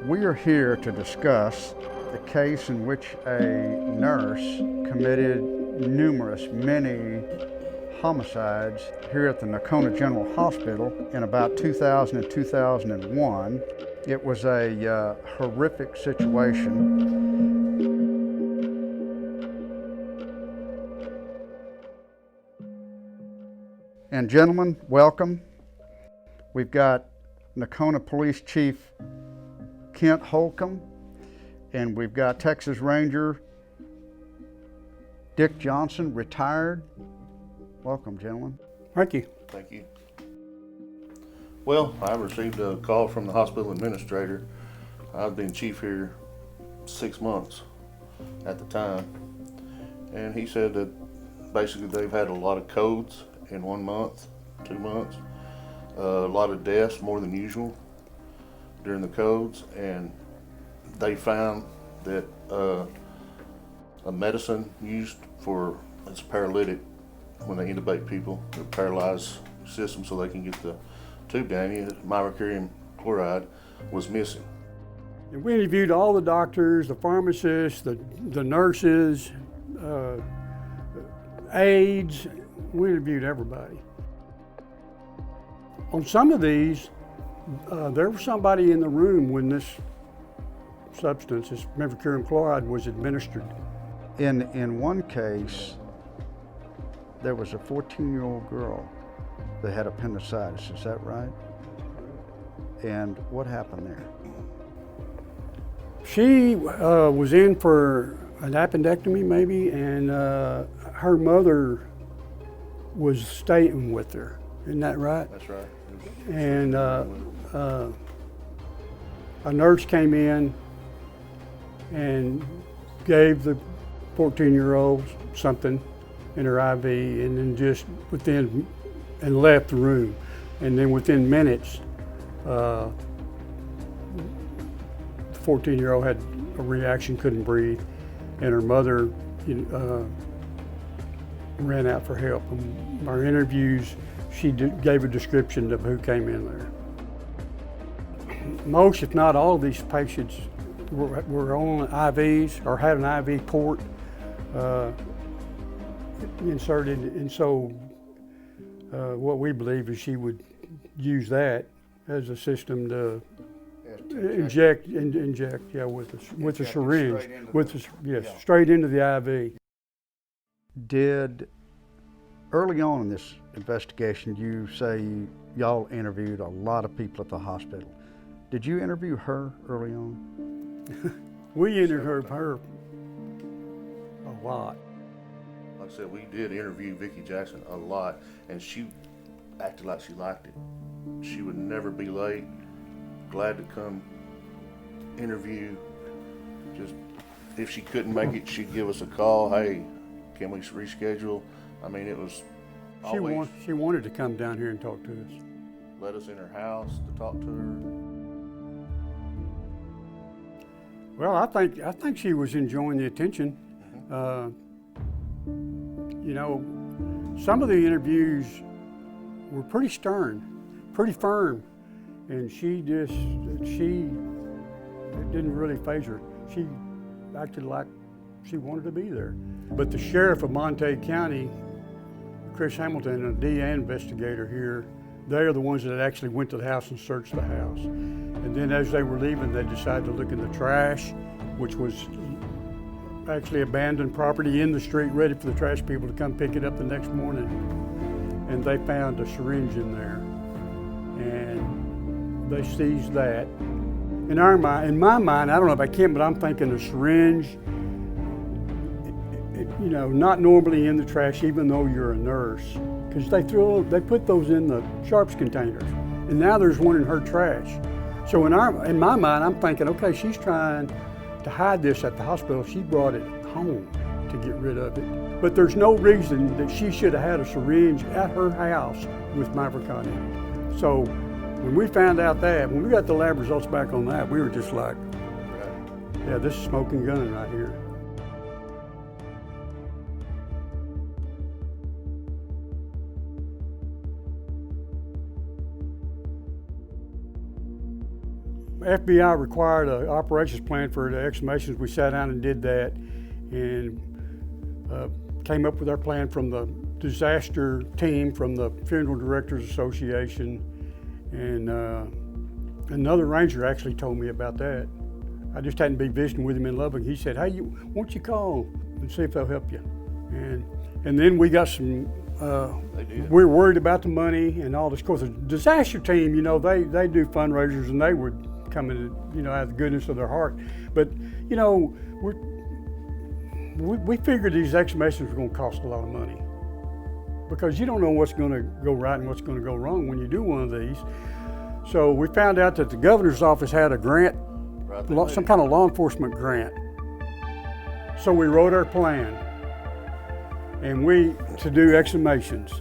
We are here to discuss the case in which a nurse committed many homicides here at the Nocona General Hospital in about 2000 and 2001. It was a horrific situation. And gentlemen, welcome. We've got Nocona Police Chief Kent Holcomb, and we've got Texas Ranger Dick Johnson, retired. Welcome, gentlemen. Thank you. Thank you. Well, I received a call from the hospital administrator. I've been chief here 6 months at the time, and he said that basically they've had a lot of codes in 1 month, 2 months, a lot of deaths, more than usual during the codes, and they found that a medicine used for, it's a paralytic, when they intubate people, the paralyzed system so they can get the tube down, mercurium chloride, was missing. And we interviewed all the doctors, the pharmacists, the nurses, aides. We interviewed everybody. On some of these, there was somebody in the room when this substance, this mercurium chloride, was administered. In one case, there was a 14-year-old girl that had appendicitis, is that right? And what happened there? She was in for an appendectomy maybe, and her mother was staying with her. Isn't that right? That's right. And a nurse came in and gave the 14-year-old something in her IV, and then just and left the room. And then within minutes, the 14-year-old had a reaction, couldn't breathe, and her mother ran out for help. In our interviews, she gave a description of who came in there. Most, if not all, of these patients were on IVs or had an IV port inserted, and so what we believe is she would use that as a system to inject, with a syringe, straight into the IV. Did, early on in this investigation, you say y'all interviewed a lot of people at the hospital. Did you interview her early on? We interviewed her a lot. Like I said, we did interview Vicki Jackson a lot, and she acted like she liked it. She would never be late, glad to come interview. Just if she couldn't make it, she'd give us a call. Hey, can we reschedule? I mean, it was always. She wanted to come down here and talk to us. Let us in her house to talk to her. Well, I think she was enjoying the attention. Some of the interviews were pretty stern, pretty firm, and it didn't really faze her. She acted like she wanted to be there. But the sheriff of Montague County, Chris Hamilton, and a DA investigator here, they're the ones that actually went to the house and searched the house. And then as they were leaving, they decided to look in the trash, which was actually abandoned property in the street, ready for the trash people to come pick it up the next morning. And they found a syringe in there, and they seized that. In my mind, I don't know about Kim, but I'm thinking a syringe, not normally in the trash, even though you're a nurse, because they put those in the sharps containers, and now there's one in her trash. So in my mind, I'm thinking, okay, she's trying to hide this at the hospital. She brought it home to get rid of it. But there's no reason that she should have had a syringe at her house with Mivacon in it. So when we found out that, when we got the lab results back on that, we were just like, yeah, this is smoking gun right here. FBI required an operations plan for the exhumations. We sat down and did that, and came up with our plan from the disaster team from the Funeral Directors Association, and another ranger actually told me about that. I just hadn't been visiting with him in Lubbock. He said, "Hey, why don't you call and see if they'll help you?" And then we got some. We were worried about the money and all this. Of course, the disaster team, you know, they do fundraisers, and they would come in, you know, out of the goodness of their heart. But you know, we figured these exhumations were going to cost a lot of money, because you don't know what's going to go right and what's going to go wrong when you do one of these. So we found out that the governor's office had a grant, some kind of law enforcement grant. So we wrote our plan, and to do exhumations.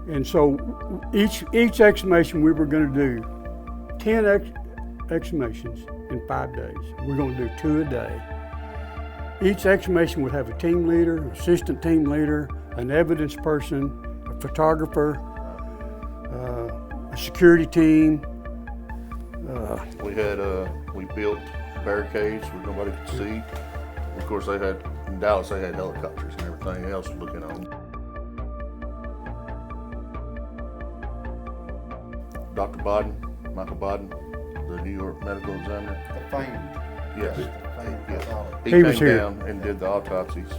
And so each exhumation we were going to do 10 exhumations in 5 days. We're going to do 2 a day. Each exhumation would have a team leader, an assistant team leader, an evidence person, a photographer, a security team. We built barricades where nobody could see. Of course, in Dallas, they had helicopters and everything else looking on. Dr. Michael Bodden, the New York medical examiner. The famed. Yes. Yes. He was came here. down and did the autopsies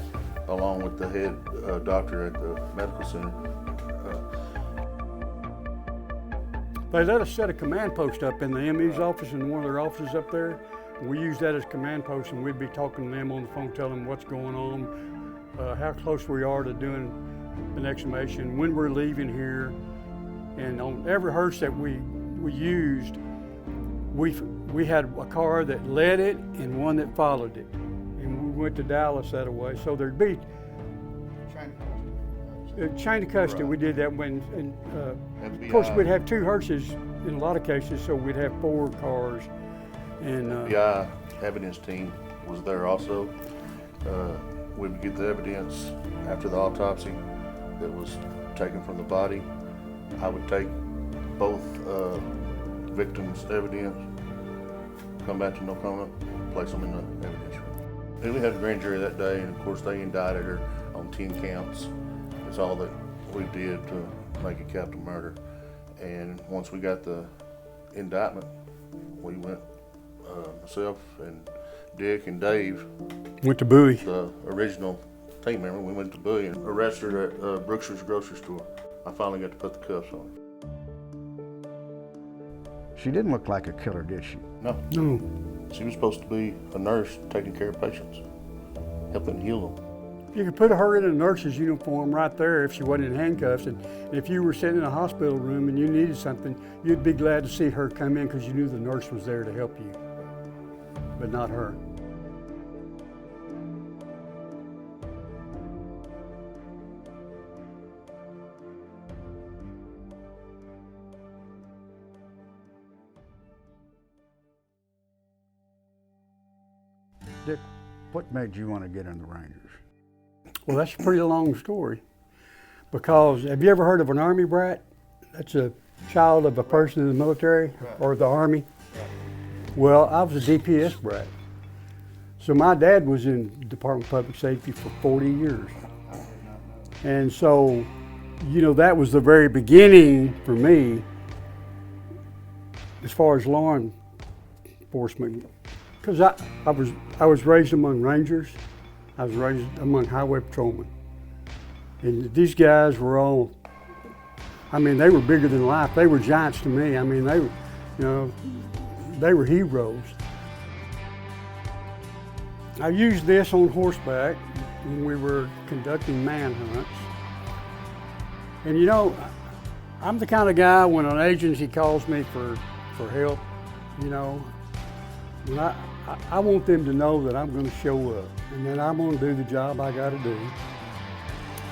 along with the head doctor at the medical center. They let us set a command post up in the ME's office, in one of their offices up there. We used that as command post, and we'd be talking to them on the phone, telling them what's going on, how close we are to doing an exhumation, when we're leaving here. And on every hearse that we used, we had a car that led it and one that followed it. And we went to Dallas that way. So there'd be chain of custody. Right. We did that when, and of course we'd have 2 hearses in a lot of cases, so we'd have 4 cars. And FBI evidence team was there also. We would get the evidence after the autopsy that was taken from the body. I would take both victims' evidence, come back to Nocona, place them in the evidence room. And we had a grand jury that day, and of course they indicted her on 10 counts. That's all that we did to make it capital murder. And once we got the indictment, we went, myself and Dick and Dave, went to Bowie. the original team member, we went to Bowie and arrested her at Brookshire's grocery store. I finally got to put the cuffs on her. She didn't look like a killer, did she? No, No. she was supposed to be a nurse taking care of patients, helping heal them. You could put her in a nurse's uniform right there if she wasn't in handcuffs, and if you were sitting in a hospital room and you needed something, you'd be glad to see her come in because you knew the nurse was there to help you, but not her. Dick, what made you want to get in the Rangers? Well, that's a pretty long story, because have you ever heard of an Army brat? That's a child of a person in the military or the Army. Well, I was a DPS brat. So my dad was in the Department of Public Safety for 40 years. And so, you know, that was the very beginning for me as far as law enforcement. Because I was raised among Rangers. I was raised among highway patrolmen. And these guys were all, I mean, they were bigger than life. They were giants to me. I mean, they were, you know, they were heroes. I used this on horseback when we were conducting manhunts. And you know, I'm the kind of guy when an agency calls me for help, you know, and I want them to know that I'm going to show up and that I'm going to do the job I got to do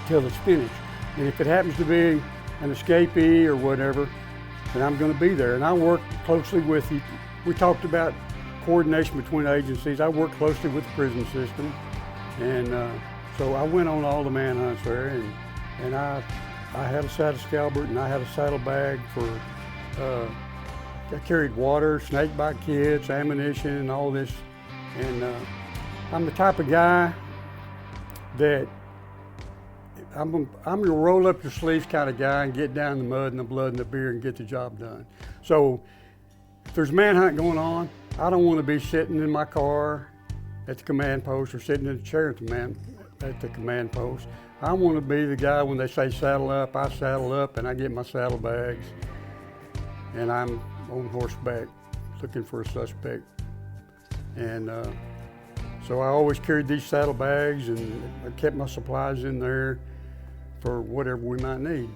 till it's finished. And if it happens to be an escapee or whatever, then I'm going to be there. And I work closely with you. We talked about coordination between agencies. I work closely with the prison system. And so I went on all the manhunts there, and I had a saddle scalpel and I had a saddlebag for I carried water, snake bite kits, ammunition, and all this. And I'm the type of guy that I'm gonna roll up your sleeves kind of guy and get down in the mud and the blood and the beer and get the job done. So if there's manhunt going on, I don't want to be sitting in my car at the command post or sitting in the chair at the command post. I want to be the guy when they say saddle up, I saddle up and I get my saddlebags and I'm on horseback looking for a suspect. And so I always carried these saddlebags and I kept my supplies in there for whatever we might need.